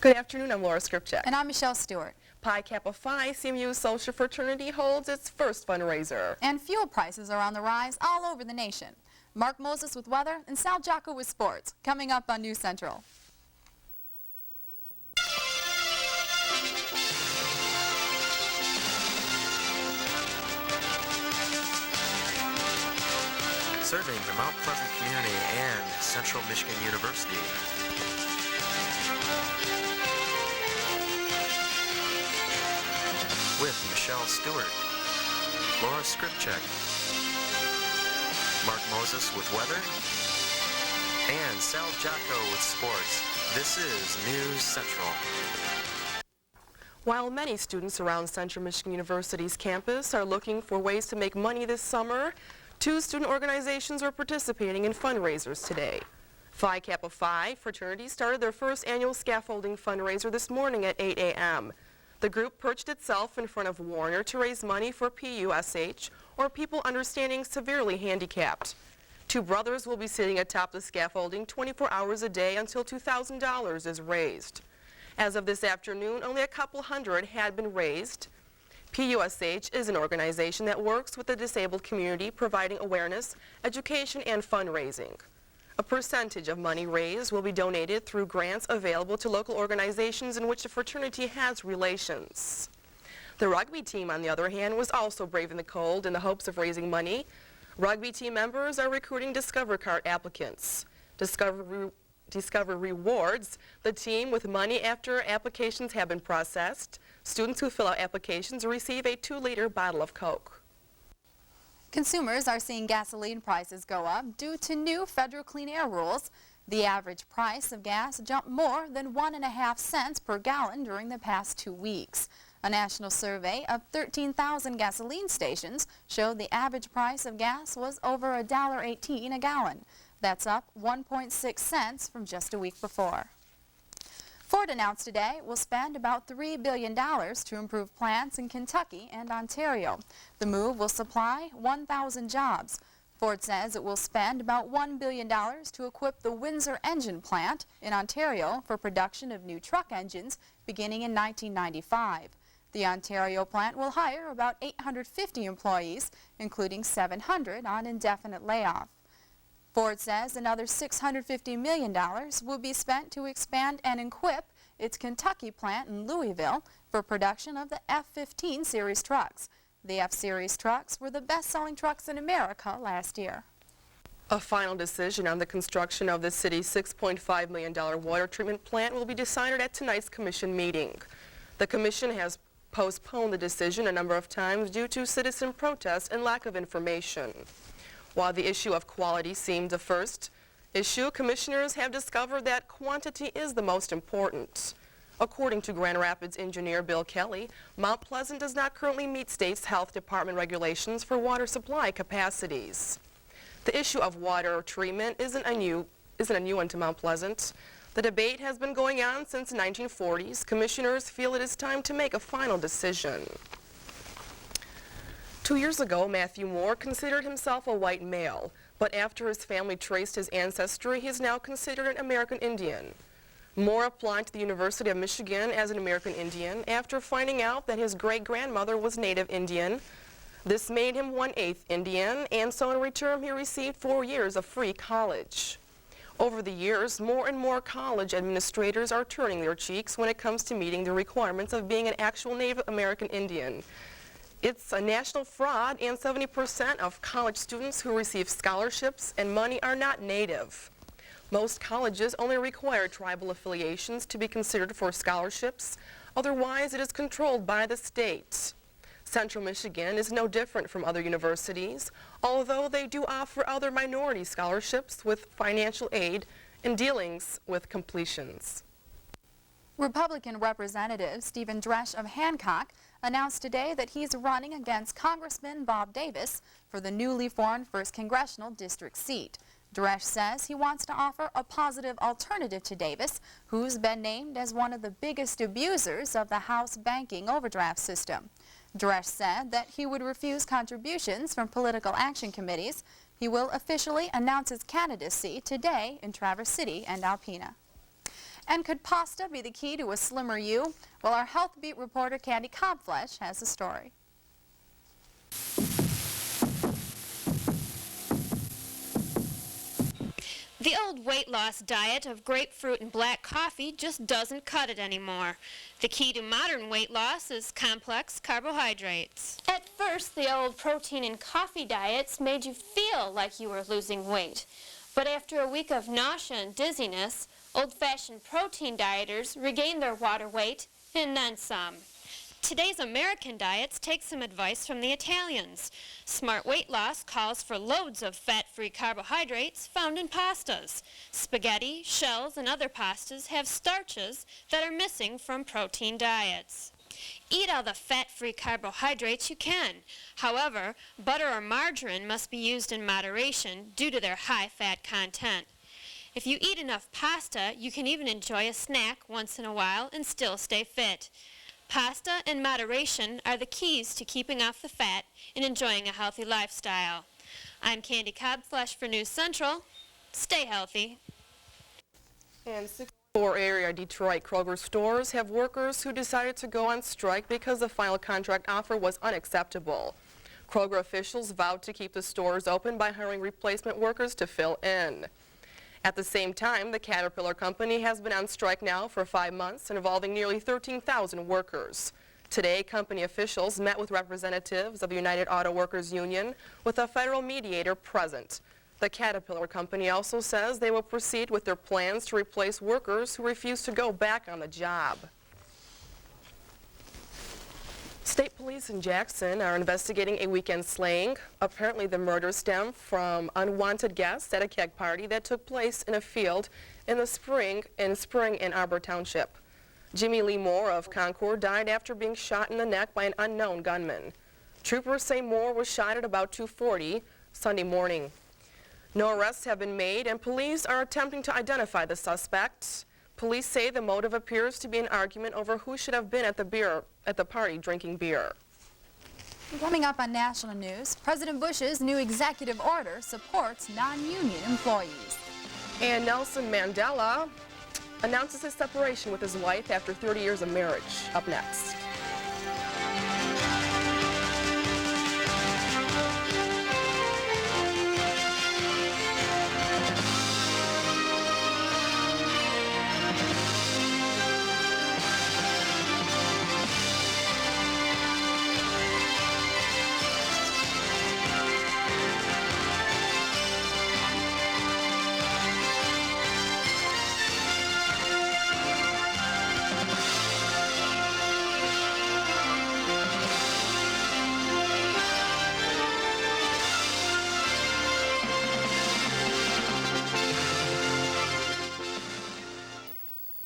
Good afternoon, I'm Laura Skripchak. And I'm Michelle Stewart. Pi Kappa Phi CMU Social Fraternity holds its first fundraiser. And fuel prices are on the rise all over the nation. Mark Moses with weather and Sal Jocko with sports, coming up on News Central. Serving the Mount Pleasant community and Central Michigan University. With Michelle Stewart, Laura Skripchak, Mark Moses with weather, and Sal Jocko with sports. This is News Central. While many students around Central Michigan University's campus are looking for ways to make money this summer, 2 student organizations are participating in fundraisers today. Phi Kappa Phi fraternity started their first annual scaffolding fundraiser this morning at 8 a.m. The group perched itself in front of Warner to raise money for PUSH, or people understanding severely handicapped. 2 brothers will be sitting atop the scaffolding 24 hours a day until $2,000 is raised. As of this afternoon, only a couple hundred had been raised. PUSH is an organization that works with the disabled community, providing awareness, education, and fundraising. A percentage of money raised will be donated through grants available to local organizations in which the fraternity has relations. The rugby team, on the other hand, was also braving the cold in the hopes of raising money. Rugby team members are recruiting Discover Card applicants. Discover rewards the team with money after applications have been processed. Students who fill out applications receive a 2-liter bottle of Coke. Consumers are seeing gasoline prices go up due to new federal clean air rules. The average price of gas jumped more than 1.5 cents per gallon during the past 2 weeks. A national survey of 13,000 gasoline stations showed the average price of gas was over $1.18 a gallon. That's up 1.6 cents from just a week before. Ford announced today it will spend about $3 billion to improve plants in Kentucky and Ontario. The move will supply 1,000 jobs. Ford says it will spend about $1 billion to equip the Windsor engine plant in Ontario for production of new truck engines beginning in 1995. The Ontario plant will hire about 850 employees, including 700 on indefinite layoff. Ford says another $650 million will be spent to expand and equip its Kentucky plant in Louisville for production of the F-15 series trucks. The F-series trucks were the best-selling trucks in America last year. A final decision on the construction of the city's $6.5 million water treatment plant will be decided at tonight's commission meeting. The commission has postponed the decision a number of times due to citizen protests and lack of information. While the issue of quality seemed the first issue, commissioners have discovered that quantity is the most important. According to Grand Rapids engineer Bill Kelly, Mount Pleasant does not currently meet state's health department regulations for water supply capacities. The issue of water treatment isn't a new one to Mount Pleasant. The debate has been going on since the 1940s. Commissioners feel it is time to make a final decision. 2 years ago, Matthew Moore considered himself a white male, but after his family traced his ancestry, he is now considered an American Indian. Moore applied to the University of Michigan as an American Indian after finding out that his great-grandmother was Native Indian. This made him 1/8 Indian, and so in return he received 4 years of free college. Over the years, more and more college administrators are turning their cheeks when it comes to meeting the requirements of being an actual Native American Indian. It's a national fraud, and 70% of college students who receive scholarships and money are not Native. Most colleges only require tribal affiliations to be considered for scholarships. Otherwise, it is controlled by the state. Central Michigan is no different from other universities, although they do offer other minority scholarships with financial aid and dealings with completions. Republican Representative Stephen Dresch of Hancock announced today that he's running against Congressman Bob Davis for the newly formed 1st Congressional District seat. Dresch says he wants to offer a positive alternative to Davis, who's been named as one of the biggest abusers of the House banking overdraft system. Dresch said that he would refuse contributions from political action committees. He will officially announce his candidacy today in Traverse City and Alpena. And could pasta be the key to a slimmer you? Well, our Health Beat reporter Candy Cobflesh has the story. The old weight loss diet of grapefruit and black coffee just doesn't cut it anymore. The key to modern weight loss is complex carbohydrates. At first, the old protein and coffee diets made you feel like you were losing weight. But after a week of nausea and dizziness, old-fashioned protein dieters regained their water weight and then some. Today's American diets take some advice from the Italians. Smart weight loss calls for loads of fat-free carbohydrates found in pastas. Spaghetti, shells, and other pastas have starches that are missing from protein diets. Eat all the fat-free carbohydrates you can. However, butter or margarine must be used in moderation due to their high fat content. If you eat enough pasta, you can even enjoy a snack once in a while and still stay fit. Pasta and moderation are the keys to keeping off the fat and enjoying a healthy lifestyle. I'm Candy Cobflesh for News Central. Stay healthy. And 64 area Detroit Kroger stores have workers who decided to go on strike because the final contract offer was unacceptable. Kroger officials vowed to keep the stores open by hiring replacement workers to fill in. At the same time, the Caterpillar Company has been on strike now for 5 months, involving nearly 13,000 workers. Today, company officials met with representatives of the United Auto Workers Union with a federal mediator present. The Caterpillar Company also says they will proceed with their plans to replace workers who refuse to go back on the job. State police in Jackson are investigating a weekend slaying. Apparently the murder stemmed from unwanted guests at a keg party that took place in a field in Spring in Arbor Township. Jimmy Lee Moore of Concord died after being shot in the neck by an unknown gunman. Troopers say Moore was shot at about 2:40 Sunday morning. No arrests have been made and police are attempting to identify the suspect. Police say the motive appears to be an argument over who should have been at the party drinking beer. Coming up on national news, President Bush's new executive order supports non-union employees. And Nelson Mandela announces his separation with his wife after 30 years of marriage. Up next.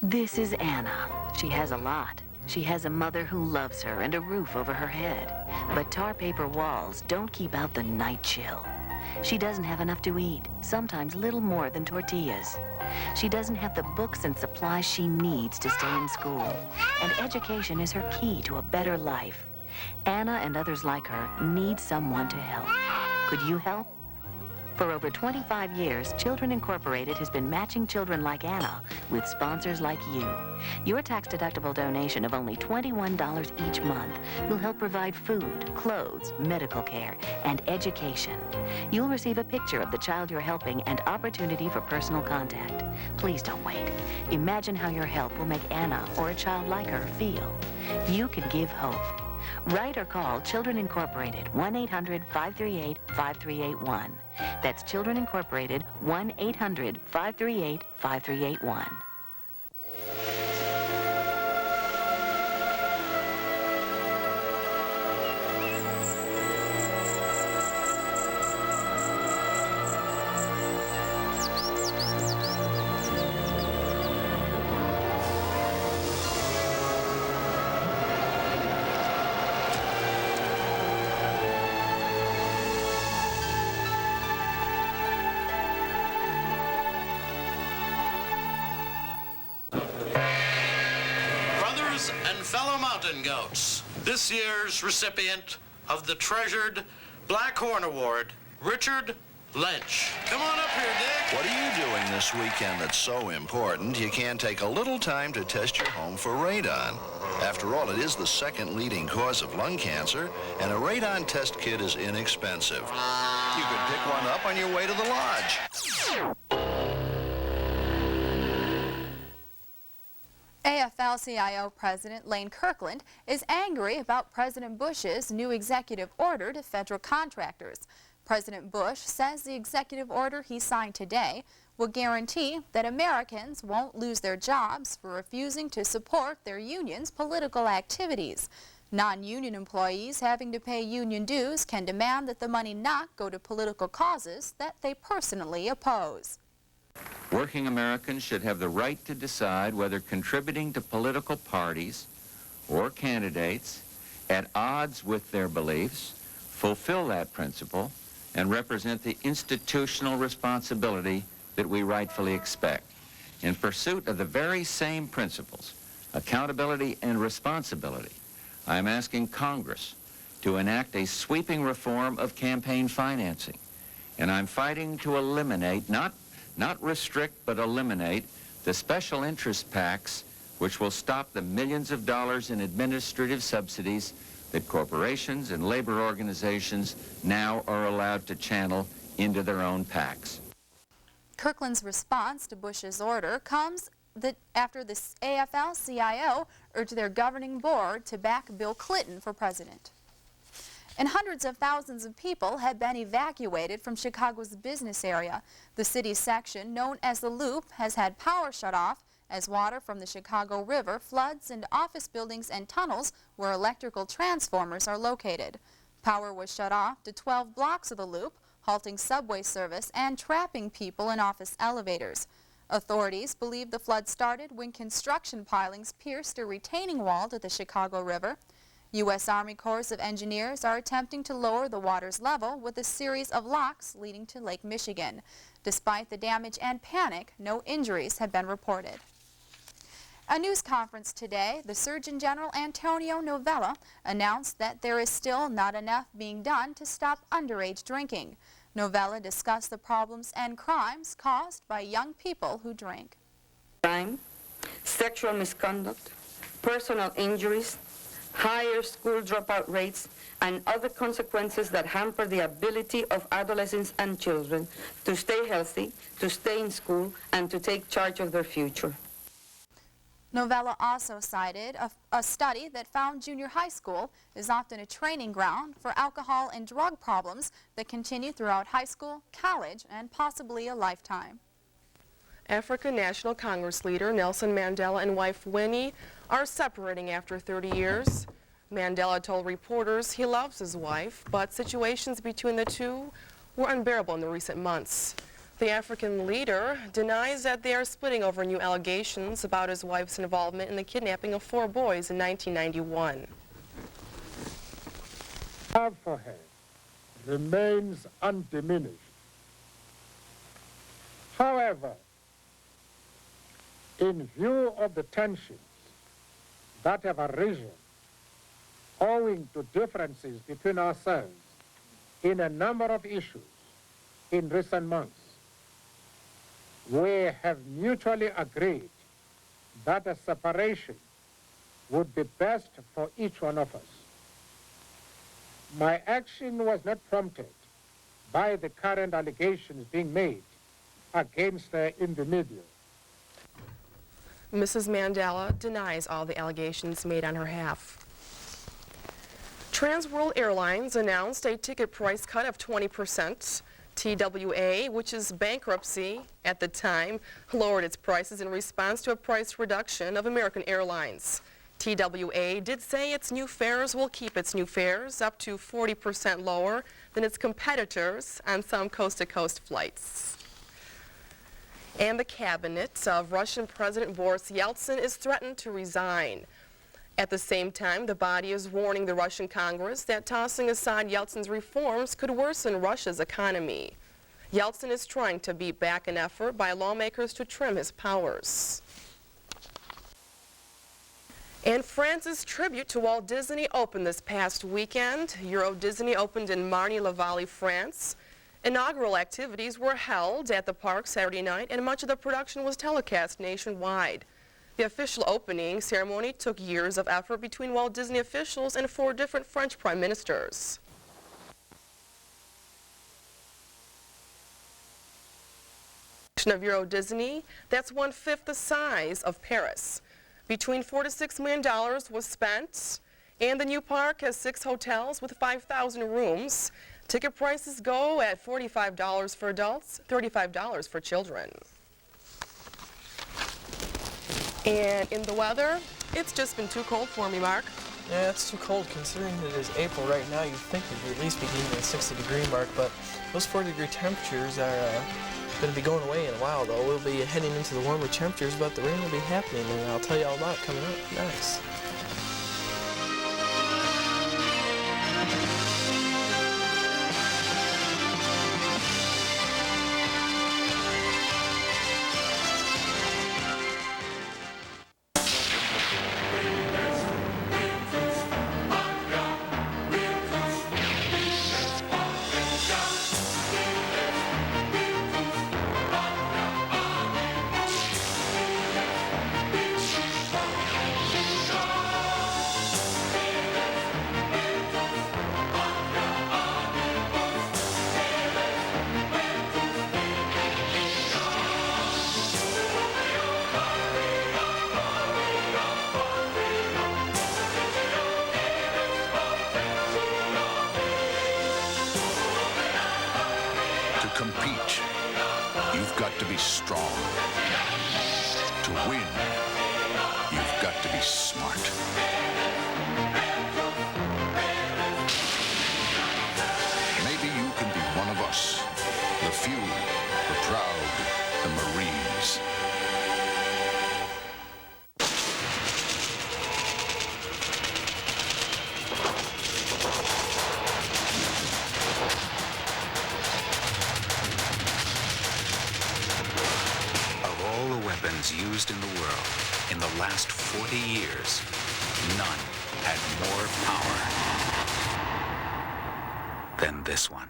This is Anna. She has a lot. She has a mother who loves her and a roof over her head. But tar paper walls don't keep out the night chill. She doesn't have enough to eat, sometimes little more than tortillas. She doesn't have the books and supplies she needs to stay in school. And education is her key to a better life. Anna and others like her need someone to help. Could you help? For over 25 years, Children Incorporated has been matching children like Anna with sponsors like you. Your tax-deductible donation of only $21 each month will help provide food, clothes, medical care, and education. You'll receive a picture of the child you're helping and opportunity for personal contact. Please don't wait. Imagine how your help will make Anna or a child like her feel. You can give hope. Write or call Children Incorporated, 1-800-538-5381. That's Children Incorporated, 1-800-538-5381. And fellow mountain goats, this year's recipient of the treasured Black Horn Award, Richard Ledge. Come on up here, Dick. What are you doing this weekend that's so important you can't take a little time to test your home for radon? After all, it is the second leading cause of lung cancer, and a radon test kit is inexpensive. You could pick one up on your way to the lodge. AFL-CIO President Lane Kirkland is angry about President Bush's new executive order to federal contractors. President Bush says the executive order he signed today will guarantee that Americans won't lose their jobs for refusing to support their union's political activities. Non-union employees having to pay union dues can demand that the money not go to political causes that they personally oppose. Working Americans should have the right to decide whether contributing to political parties or candidates at odds with their beliefs fulfill that principle and represent the institutional responsibility that we rightfully expect. In pursuit of the very same principles, accountability and responsibility, I am asking Congress to enact a sweeping reform of campaign financing, and I'm fighting to eliminate, not restrict, but eliminate the special interest PACs, which will stop the millions of dollars in administrative subsidies that corporations and labor organizations now are allowed to channel into their own PACs. Kirkland's response to Bush's order comes after the AFL-CIO urged their governing board to back Bill Clinton for president. And hundreds of thousands of people have been evacuated from Chicago's business area. The city's section, known as the Loop, has had power shut off as water from the Chicago River floods into office buildings and tunnels where electrical transformers are located. Power was shut off to 12 blocks of the Loop, halting subway service and trapping people in office elevators. Authorities believe the flood started when construction pilings pierced a retaining wall to the Chicago River. U.S. Army Corps of Engineers are attempting to lower the water's level with a series of locks leading to Lake Michigan. Despite the damage and panic, no injuries have been reported. A news conference today, the Surgeon General Antonio Novella announced that there is still not enough being done to stop underage drinking. Novella discussed the problems and crimes caused by young people who drink. Crime, sexual misconduct, personal injuries, higher school dropout rates, and other consequences that hamper the ability of adolescents and children to stay healthy, to stay in school, and to take charge of their future. Novella also cited a study that found junior high school is often a training ground for alcohol and drug problems that continue throughout high school, college, and possibly a lifetime. African National Congress leader Nelson Mandela and wife Winnie are separating after 30 years. Mandela told reporters he loves his wife, but situations between the two were unbearable in the recent months. The African leader denies that they are splitting over new allegations about his wife's involvement in the kidnapping of 4 boys in 1991. Love for her remains undiminished. However, in view of the tensions that have arisen owing to differences between ourselves in a number of issues in recent months, we have mutually agreed that a separation would be best for each one of us. My action was not prompted by the current allegations being made against her in the media. Mrs. Mandela denies all the allegations made on her behalf. Trans World Airlines announced a ticket price cut of 20%. TWA, which is bankruptcy at the time, lowered its prices in response to a price reduction of American Airlines. TWA did say its new fares will keep its new fares up to 40% lower than its competitors on some coast-to-coast flights. And the cabinet of Russian President Boris Yeltsin is threatened to resign. At the same time, the body is warning the Russian Congress that tossing aside Yeltsin's reforms could worsen Russia's economy. Yeltsin is trying to beat back an effort by lawmakers to trim his powers. And France's tribute to Walt Disney opened this past weekend. Euro Disney opened in Marny-la-Vallée, France. Inaugural activities were held at the park Saturday night, and much of the production was telecast nationwide. The official opening ceremony took years of effort between Walt Disney officials and 4 different French prime ministers. Of Euro Disney, that's 1/5 the size of Paris. Between $4 to $6 million was spent, and the new park has 6 hotels with 5,000 rooms. Ticket prices go at $45 for adults, $35 for children. And in the weather, it's just been too cold for me, Mark. Yeah, it's too cold considering it is April right now. You'd think we'd at least be getting the 60-degree mark, but those 40-degree temperatures are going to be going away in a while, though. We'll be heading into the warmer temperatures, but the rain will be happening, and I'll tell you all about it coming up next. Compete, you've got to be strong. To win, you've got to be smart. Maybe you can be one of us, the few, the proud, the Marines. Used in the world in the last 40 years, none had more power than this one.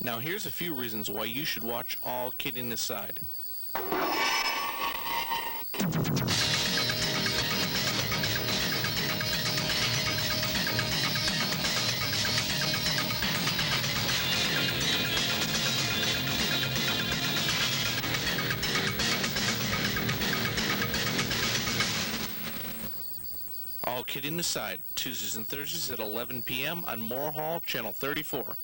Now here's a few reasons why you should watch All Kidding Aside. All Kidding Aside, Tuesdays and Thursdays at 11 p.m. on Moore Hall, Channel 34.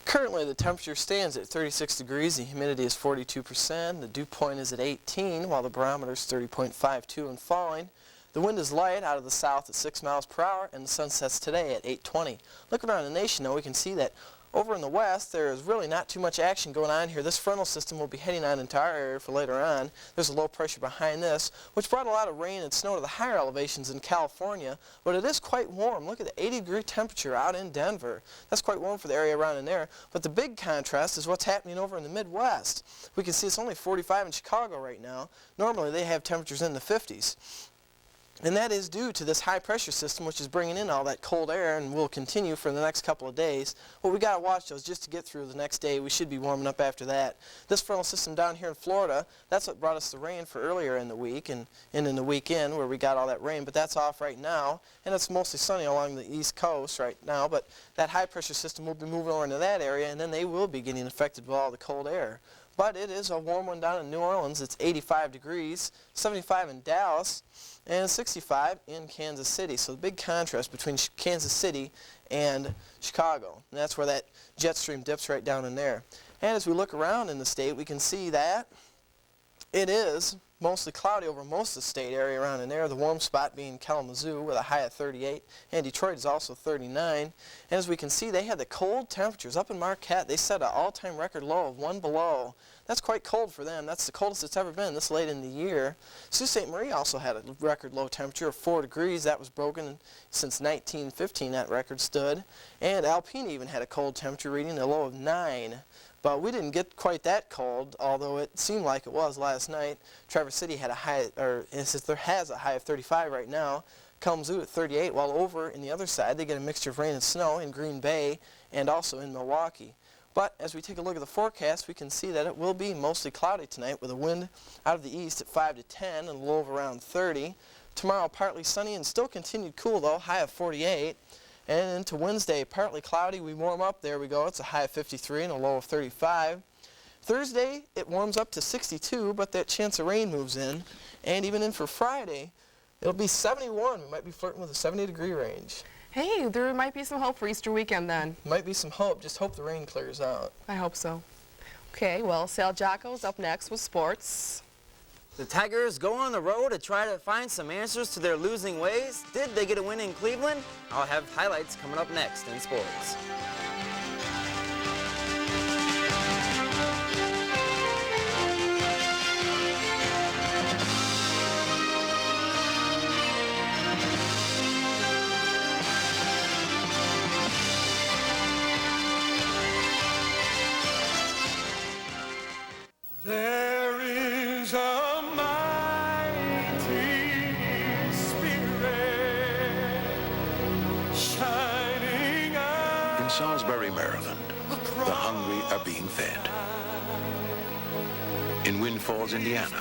Currently, the temperature stands at 36 degrees, the humidity is 42%, the dew point is at 18, while the barometer is 30.52 and falling. The wind is light out of the south at 6 miles per hour, and the sun sets today at 8:20. Looking around the nation, though, we can see that over in the west, there is really not too much action going on here. This frontal system will be heading on into our area for later on. There's a low pressure behind this, which brought a lot of rain and snow to the higher elevations in California, but it is quite warm. Look at the 80-degree temperature out in Denver. That's quite warm for the area around in there, but the big contrast is what's happening over in the Midwest. We can see it's only 45 in Chicago right now. Normally, they have temperatures in the 50s. And that is due to this high pressure system, which is bringing in all that cold air and will continue for the next couple of days. What we got to watch, though, is just to get through the next day. We should be warming up after that. This frontal system down here in Florida, that's what brought us the rain for earlier in the week and in the weekend where we got all that rain. But that's off right now, and it's mostly sunny along the east coast right now. But that high pressure system will be moving over into that area, and then they will be getting affected by all the cold air. But it is a warm one down in New Orleans. It's 85 degrees, 75 in Dallas, and 65 in Kansas City. So the big contrast between Kansas City and Chicago. And that's where that jet stream dips right down in there. And as we look around in the state, we can see that it is mostly cloudy over most of the state area around in there, the warm spot being Kalamazoo with a high of 38, and Detroit is also 39. And as we can see, they had the cold temperatures. Up in Marquette, they set an all-time record low of 1 below. That's quite cold for them. That's the coldest it's ever been this late in the year. Sault Ste. Marie also had a record low temperature of 4 degrees. That was broken since 1915, that record stood. And Alpena even had a cold temperature reading, a low of 9. But we didn't get quite that cold, although it seemed like it was last night. Traverse City had a high, or has a high of 35 right now. Kalamazoo at 38, while over in the other side they get a mixture of rain and snow in Green Bay and also in Milwaukee. But as we take a look at the forecast, we can see that it will be mostly cloudy tonight with a wind out of the east at 5 to 10 and a low of around 30. Tomorrow partly sunny and still continued cool though, high of 48. And into Wednesday, partly cloudy, we warm up, there we go, it's a high of 53 and a low of 35. Thursday, it warms up to 62, but that chance of rain moves in. And even in for Friday, it'll be 71. We might be flirting with a 70-degree range. Hey, there might be some hope for Easter weekend then. Might be some hope, just hope the rain clears out. I hope so. Okay, well, Sal Jocko's up next with sports. The Tigers go on the road to try to find some answers to their losing ways. Did they get a win in Cleveland? I'll have highlights coming up next in sports. There is a mighty spirit shining out. In Salisbury, Maryland, the hungry are being fed. In Wind Falls, Indiana,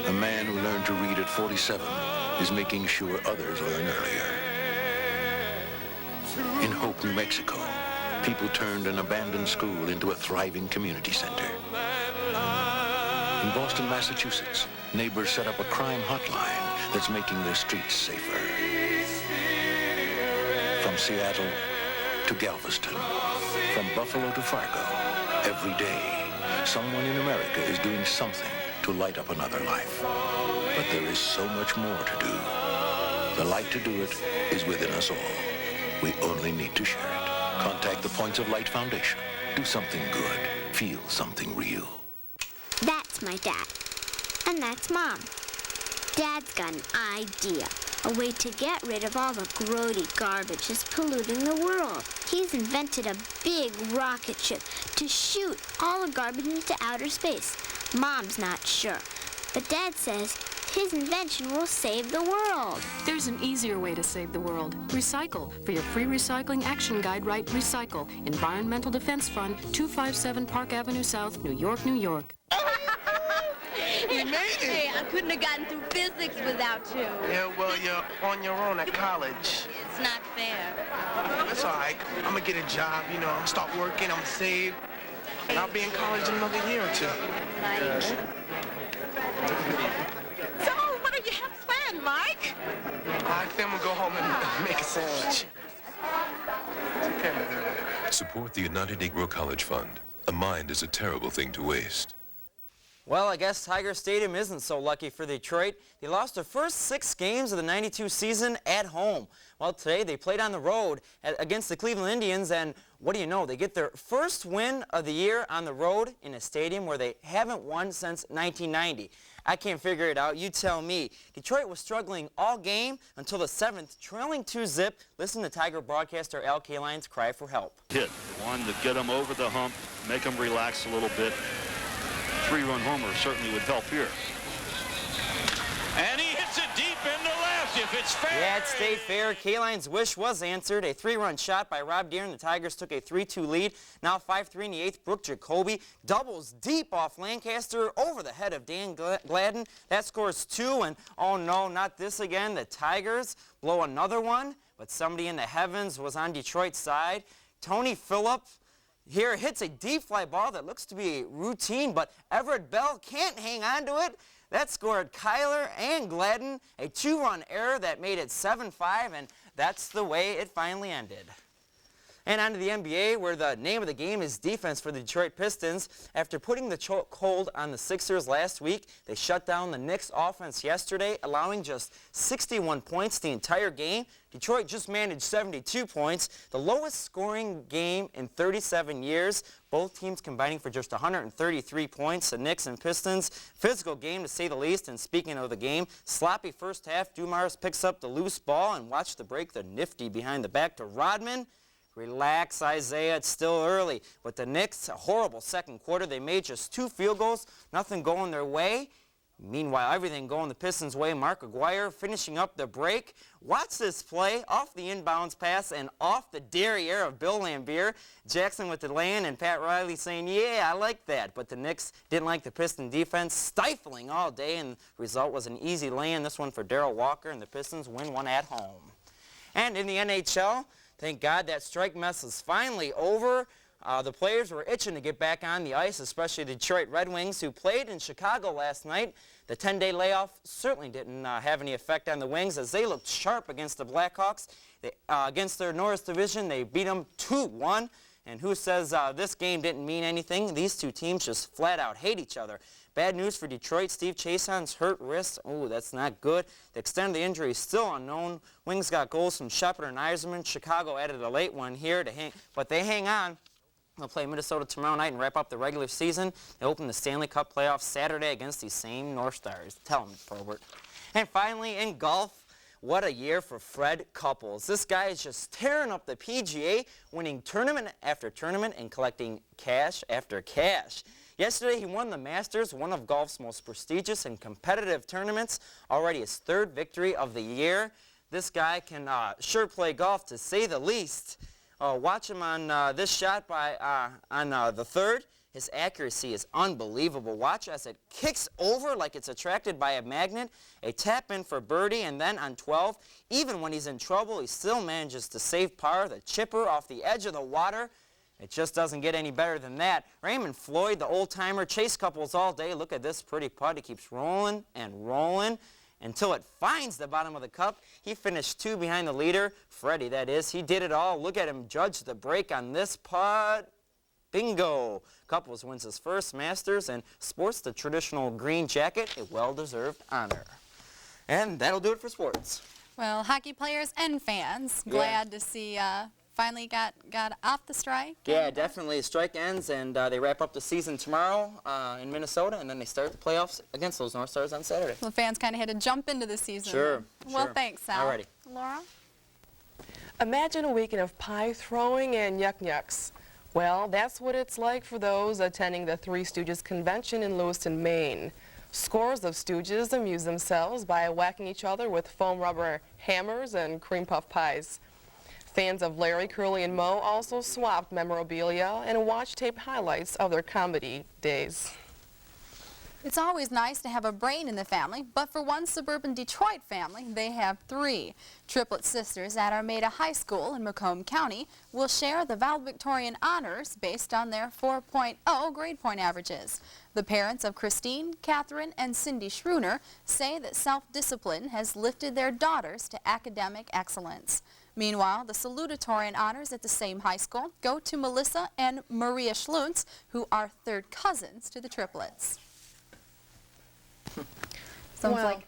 a man who learned to read at 47 is making sure others learn earlier. In Hope, New Mexico, people turned an abandoned school into a thriving community center. In Boston, Massachusetts, neighbors set up a crime hotline that's making their streets safer. From Seattle to Galveston, from Buffalo to Fargo, every day, someone in America is doing something to light up another life. But there is so much more to do. The light to do it is within us all. We only need to share it. Contact the Points of Light Foundation. Do something good. Feel something real. That's my dad. And that's Mom. Dad's got an idea. A way to get rid of all the grody garbage that's polluting the world. He's invented a big rocket ship to shoot all the garbage into outer space. Mom's not sure. But Dad says his invention will save the world. There's an easier way to save the world. Recycle. For your free recycling action guide, write Recycle. Environmental Defense Fund, 257 Park Avenue South, New York, New York. You made it! Hey, I couldn't have gotten through physics without you. Yeah, well, you're on your own at college. It's not fair. That's all right. I'm gonna get a job, you know, start working, I'm gonna save, and I'll be in college in another year or two. Nice. So, what do you have planned, Mike? I think I'm gonna go home and make a sandwich. Okay. Support the United Negro College Fund. A mind is a terrible thing to waste. Well, I guess Tiger Stadium isn't so lucky for Detroit. They lost their first 6 games of the '92 season at home. Well, today they played on the road against the Cleveland Indians, and what do you know? They get their first win of the year on the road in a stadium where they haven't won since 1990. I can't figure it out. You tell me. Detroit was struggling all game until the 7th, trailing 2-zip. Listen to Tiger broadcaster Al Kaline's cry for help. Hit one to get them over the hump, make them relax a little bit. 3-run homer certainly would help here. And he hits it deep into left if it's fair. Yeah, it stayed fair. Kaline's wish was answered. A 3-run shot by Rob Deere, and the Tigers took a 3-2 lead. Now 5-3 in the 8th. Brooke Jacoby doubles deep off Lancaster over the head of Dan Gladden. That scores 2, and oh no, not this again. The Tigers blow another one, but somebody in the heavens was on Detroit's side. Tony Phillip here hits a deep fly ball that looks to be routine, but Everett Bell can't hang on to it. That scored Kyler and Gladden, a 2-run error that made it 7-5, and that's the way it finally ended. And on to the NBA, where the name of the game is defense for the Detroit Pistons. After putting the chokehold on the Sixers last week, they shut down the Knicks offense yesterday, allowing just 61 points the entire game. Detroit just managed 72 points, the lowest scoring game in 37 years. Both teams combining for just 133 points, the Knicks and Pistons. Physical game, to say the least. And speaking of the game, sloppy first half. Dumars picks up the loose ball and watch the break the nifty behind the back to Rodman. Relax, Isaiah, it's still early. But the Knicks, a horrible second quarter. They made just 2 field goals, nothing going their way. Meanwhile, everything going the Pistons' way. Mark Aguirre finishing up the break. Watch this play off the inbounds pass and off the derriere of Bill Lambier. Jackson with the lay-in and Pat Riley saying, yeah, I like that. But the Knicks didn't like the Piston defense, stifling all day, and the result was an easy lay-in. This one for Darrell Walker, and the Pistons win one at home. And in the NHL, thank God that strike mess is finally over. The players were itching to get back on the ice, especially the Detroit Red Wings, who played in Chicago last night. The 10-day layoff certainly didn't have any effect on the Wings, as they looked sharp against the Blackhawks. Against their Norris division, they beat them 2-1. And who says this game didn't mean anything? These two teams just flat out hate each other. Bad news for Detroit. Steve Chason's hurt wrist. Ooh, that's not good. The extent of the injury is still unknown. Wings got goals from Shepard and Yzerman. Chicago added a late one here, but they hang on. They'll play Minnesota tomorrow night and wrap up the regular season. They open the Stanley Cup playoffs Saturday against these same North Stars. Tell them, Probert. And finally, in golf, what a year for Fred Couples. This guy is just tearing up the PGA, winning tournament after tournament and collecting cash after cash. Yesterday, he won the Masters, one of golf's most prestigious and competitive tournaments, already his 3rd victory of the year. This guy can sure play golf, to say the least. Watch him on this shot on the 3rd. His accuracy is unbelievable. Watch as it kicks over like it's attracted by a magnet. A tap in for birdie, and then on 12, even when he's in trouble, he still manages to save par. The chipper off the edge of the water. It just doesn't get any better than that. Raymond Floyd, the old-timer, chased Couples all day. Look at this pretty putt. He keeps rolling and rolling until it finds the bottom of the cup. He finished 2 behind the leader, Freddie, that is. He did it all. Look at him judge the break on this putt. Bingo! Couples wins his first Masters and sports the traditional green jacket, a well-deserved honor. And that'll do it for sports. Well, hockey players and fans, glad to see finally got off the strike. Yeah, definitely. The strike ends, and they wrap up the season tomorrow in Minnesota, and then they start the playoffs against those North Stars on Saturday. Well, the fans kind of had to jump into the season. Sure. Well, thanks, Sal. Alrighty. Laura? Imagine a weekend of pie throwing and yuck-yucks. Well, that's what it's like for those attending the Three Stooges convention in Lewiston, Maine. Scores of Stooges amuse themselves by whacking each other with foam rubber hammers and cream puff pies. Fans of Larry, Curly, and Moe also swapped memorabilia and watched tape highlights of their comedy days. It's always nice to have a brain in the family, but for one suburban Detroit family, they have 3. Triplet sisters at Armada High School in Macomb County will share the valedictorian honors based on their 4.0 grade point averages. The parents of Christine, Catherine, and Cindy Schruner say that self-discipline has lifted their daughters to academic excellence. Meanwhile, the salutatorian honors at the same high school go to Melissa and Maria Schluntz, who are 3rd cousins to the triplets. Sounds like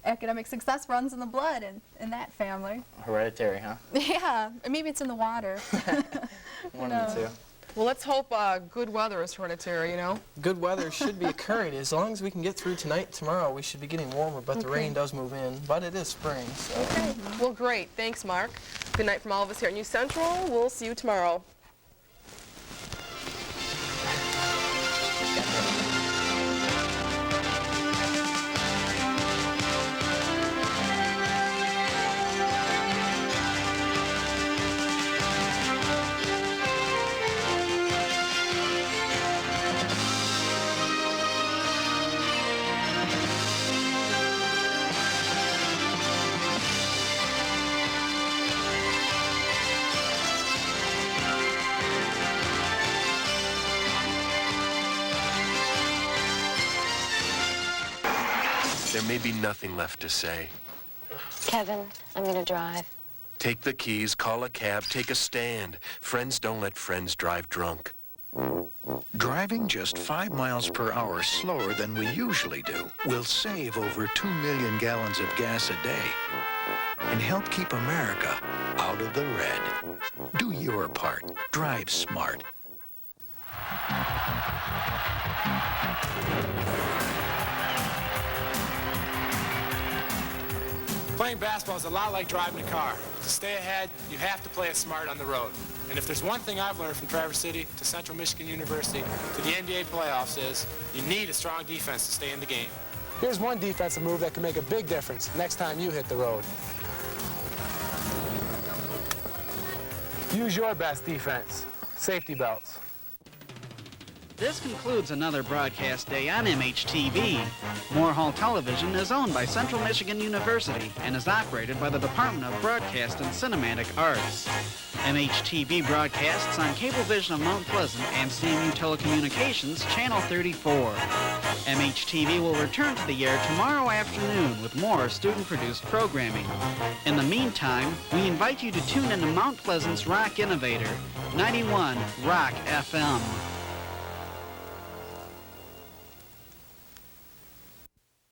academic success runs in the blood in that family. Hereditary, huh? Yeah, maybe it's in the water. One of the two. Well, let's hope good weather is hereditary, you know? Good weather should be occurring. As long as we can get through tonight, tomorrow, we should be getting warmer, but the rain does move in. But it is spring, so. Okay. Well, great. Thanks, Mark. Good night from all of us here at News Central. We'll see you tomorrow. There may be nothing left to say. Kevin, I'm gonna drive. Take the keys, call a cab, take a stand. Friends don't let friends drive drunk. Driving just 5 miles per hour slower than we usually do will save over 2 million gallons of gas a day and help keep America out of the red. Do your part. Drive smart. Playing basketball is a lot like driving a car. To stay ahead, you have to play it smart on the road. And if there's one thing I've learned from Traverse City to Central Michigan University to the NBA playoffs is you need a strong defense to stay in the game. Here's one defensive move that can make a big difference next time you hit the road. Use your best defense. Safety belts. This concludes another broadcast day on MHTV. Moore Hall Television is owned by Central Michigan University and is operated by the Department of Broadcast and Cinematic Arts. MHTV broadcasts on Cablevision of Mount Pleasant and CMU Telecommunications Channel 34. MHTV will return to the air tomorrow afternoon with more student-produced programming. In the meantime, we invite you to tune into Mount Pleasant's Rock Innovator, 91 Rock FM.